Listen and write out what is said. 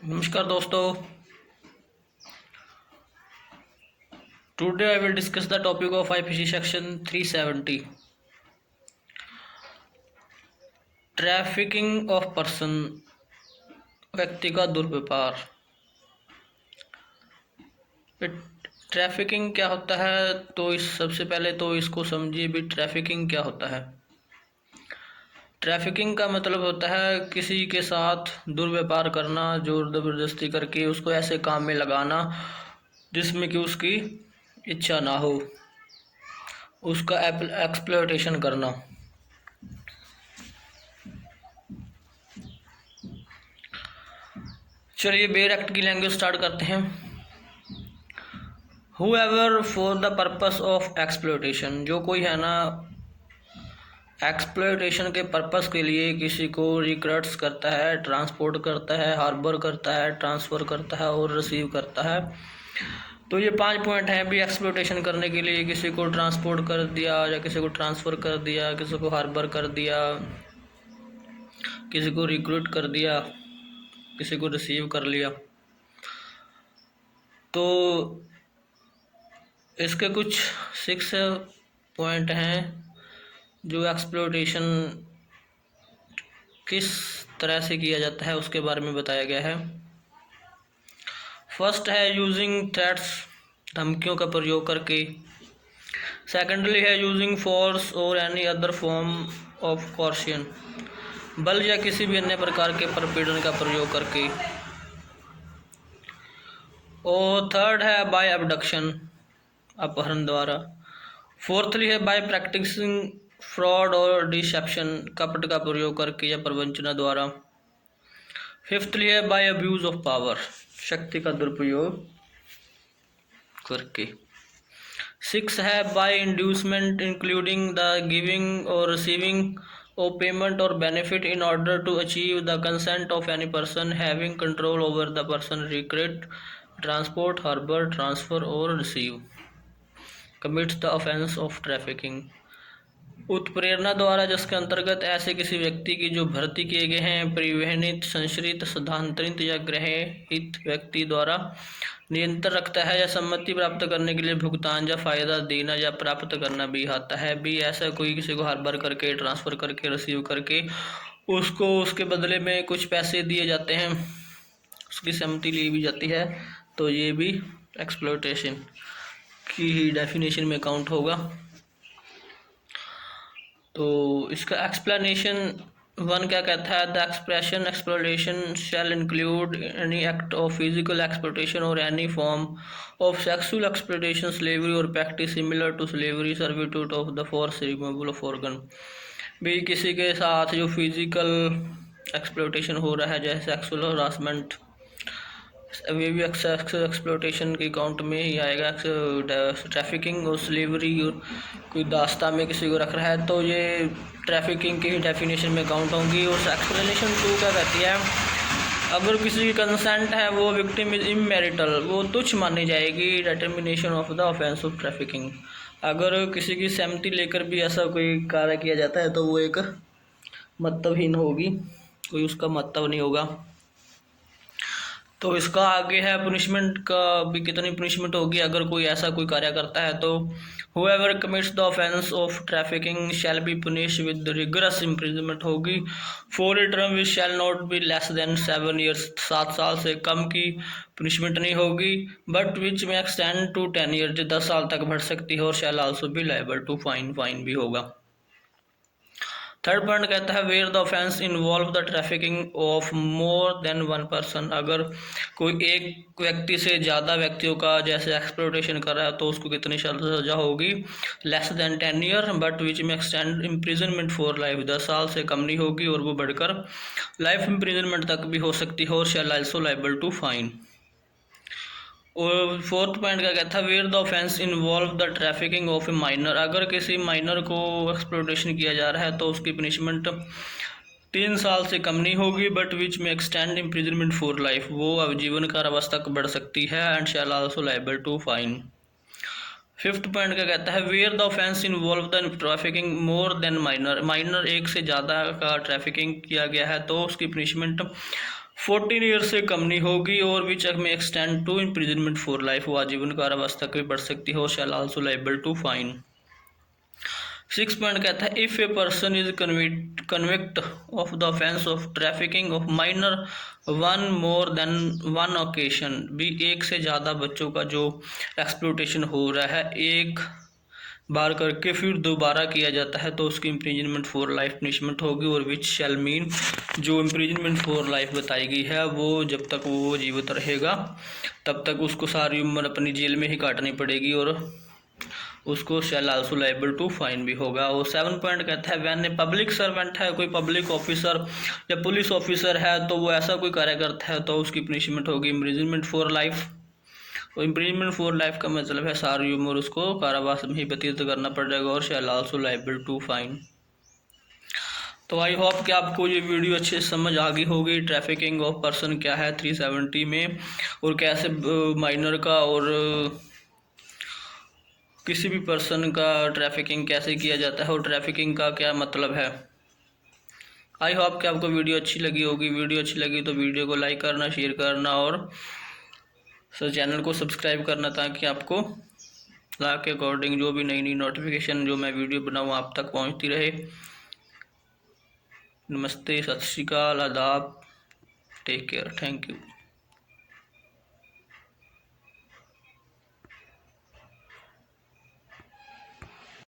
नमस्कार दोस्तों। Today I will discuss the topic of IPC section 370 trafficking of person, व्यक्ति का दुर्व्यवहार। ट्रैफिकिंग क्या होता है? तो इस सबसे पहले तो इसको समझिए भी ट्रैफिकिंग क्या होता है। ट्रैफिकिंग का मतलब होता है किसी के साथ दुर्व्यवहार करना, जोर जबरदस्ती करके उसको ऐसे काम में लगाना जिसमें कि उसकी इच्छा ना हो, उसका एक्सप्लॉयटेशन करना। चलिए बेयर एक्ट की लैंग्वेज स्टार्ट करते हैं। However for the purpose of exploitation, जो कोई है ना एक्सप्लॉयटेशन के पर्पस के लिए किसी को रिक्रूट्स करता है, ट्रांसपोर्ट करता है, हार्बर करता है, ट्रांसफ़र करता है और रिसीव करता है। तो ये 5 पॉइंट हैं भी एक्सप्लॉयटेशन करने के लिए। किसी को ट्रांसपोर्ट कर दिया या किसी को ट्रांसफ़र कर दिया, किसी को हार्बर कर दिया, किसी को रिक्रूट कर दिया, किसी को रिसीव कर लिया। तो इसके कुछ 6 पॉइंट हैं जो एक्सप्लॉयटेशन किस तरह से किया जाता है उसके बारे में बताया गया है। फर्स्ट है यूजिंग थ्रेट्स, धमकियों का प्रयोग करके। सेकेंडली है यूजिंग फोर्स और any other form of coercion, बल या किसी भी अन्य प्रकार के प्रपीड़न का प्रयोग करके। और थर्ड है बाय अबडक्शन, अपहरण द्वारा। फोर्थली है बाय प्रैक्टिसिंग फ्रॉड और डिसेप्शन, कपट का प्रयोग करके या प्रवंचना द्वारा। फिफ्थली है बाय अब्यूज ऑफ पावर, शक्ति का दुरुपयोग करके। 6 है by inducement including the giving और receiving of payment or benefit in order to achieve the consent of any person having control over the person recruit, transport, harbor, transfer or receive commits the offence of trafficking। उत्प्रेरणा द्वारा, जिसके अंतर्गत ऐसे किसी व्यक्ति की जो भर्ती किए गए हैं परिवहनित, संचरित, स्थानांतरित या ग्रहित व्यक्ति द्वारा नियंत्रण रखता है या सम्मति प्राप्त करने के लिए भुगतान या फायदा देना या प्राप्त करना भी आता है। भी ऐसा कोई किसी को हार्बर करके, ट्रांसफ़र करके, रिसीव करके उसको उसके बदले में कुछ पैसे दिए जाते हैं, उसकी सहमति ली भी जाती है, तो ये भी एक्सप्लॉयटेशन की ही डेफिनेशन में काउंट होगा। तो इसका एक्सप्लेनेशन 1 क्या कहता है? The expression exploitation shall include any act of physical exploitation और any form of sexual exploitation, slavery और practice similar to slavery, servitude of the force, removal of organ. भी किसी के साथ जो फिजिकल एक्सप्लॉयटेशन हो रहा है जैसे सेक्सुअल हरासमेंट, वे भी एक्सप्लॉयटेशन के काउंट में ही आएगा। ट्रैफिकिंग और स्लेवरी, और कोई दास्ता में किसी को रख रहा है तो ये ट्रैफिकिंग की ही डेफिनेशन में काउंट होंगी। और एक्सप्लेनेशन 2 क्या कहती है? अगर किसी की कंसेंट है वो विक्टिम इज इमैरिटल, वो तुच्छ मानी जाएगी। Determination of the offence of trafficking, अगर किसी की सहमति लेकर भी ऐसा कोई कार्य किया जाता है तो वो एक महत्वहीन होगी, कोई उसका महत्व नहीं होगा। तो इसका आगे है पनिशमेंट का भी, कितनी पनिशमेंट होगी अगर कोई ऐसा कोई कार्य करता है। तो whoever commits the offence of trafficking shall be punished with rigorous imprisonment होगी for a term which shall not be less than 7 years, 7 साल से कम की पनिशमेंट नहीं होगी, but which may extend to 10 years, जो 10 साल तक बढ़ सकती है, और shall also be liable to fine, fine भी होगा। थर्ड पॉइंट कहता है where the offence involve the trafficking of more than 1 person, अगर कोई एक व्यक्ति से ज़्यादा व्यक्तियों का जैसे एक्सप्लॉयटेशन कर रहा है तो उसको कितनी सजा होगी? Less than 10 year, but which में एक्सटेंड इम्प्रिजनमेंट फॉर लाइफ, 10 साल से कम नहीं होगी और वो बढ़कर लाइफ इम्प्रिजनमेंट तक भी हो सकती है, और shall also liable to fine. और फोर्थ पॉइंट क्या कहता है? Where the offence involve the trafficking of a minor, अगर किसी माइनर को एक्सप्लॉयटेशन किया जा रहा है तो उसकी पनिशमेंट 3 साल से कम नहीं होगी, बट विच में एक्सटेंड इम्प्रिजनमेंट फॉर लाइफ, वो आजीवन कारावास तक बढ़ सकती है, and shall also liable to fine. Fifth point क्या कहता है? Where the offence involve the trafficking more than minor, minor एक से ज़्यादा का ट्रैफिकिंग किया गया है तो उसकी पनिशमेंट 14 ईयर से कम नहीं होगी, और विच में extend to imprisonment for life, वो आजीवन कारावास तक भी बढ़ सकती है, और shall also liable to fine. 6 point कहता है if a person is convict of the offence of trafficking of minor one more than one occasion, भी एक से ज़्यादा बच्चों का जो एक्सप्लोटेशन हो रहा है एक बार करके फिर दोबारा किया जाता है, तो उसकी इम्प्रिजनमेंट फॉर लाइफ पनिशमेंट होगी, और विच शैल मीन जो इम्प्रिजनमेंट फॉर लाइफ बताई गई है वो जब तक वो जीवित रहेगा तब तक उसको सारी उम्र अपनी जेल में ही काटनी पड़ेगी, और उसको shall also liable to fine भी होगा। और 7 पॉइंट कहता है वैन ए पब्लिक सर्वेंट है, कोई पब्लिक ऑफिसर या पुलिस ऑफिसर है तो वो ऐसा कोई कार्य करता है तो उसकी पनिशमेंट होगी इम्प्रिजनमेंट फॉर लाइफ। तो इम्प्रिजनमेंट फॉर लाइफ का मतलब है सारी उम्र उसको कारावास में ही व्यतीत करना पड़ेगा, और shall also liable to fine. तो आई होप कि आपको ये वीडियो अच्छे से समझ आ गई होगी, ट्रैफिकिंग ऑफ पर्सन क्या है 370 में, और कैसे माइनर का और किसी भी पर्सन का ट्रैफिकिंग कैसे किया जाता है और ट्रैफिकिंग का क्या मतलब है। आई होप कि आपको वीडियो अच्छी लगी होगी। वीडियो अच्छी लगी तो वीडियो को लाइक करना, शेयर करना, और चैनल को सब्सक्राइब करना, ताकि आपको ला के अकॉर्डिंग जो भी नई नई नोटिफिकेशन जो मैं वीडियो बनाऊँ आप तक पहुँचती रहे। नमस्ते, सत श्री अकाल, आदाब, टेक केयर, थैंक यू।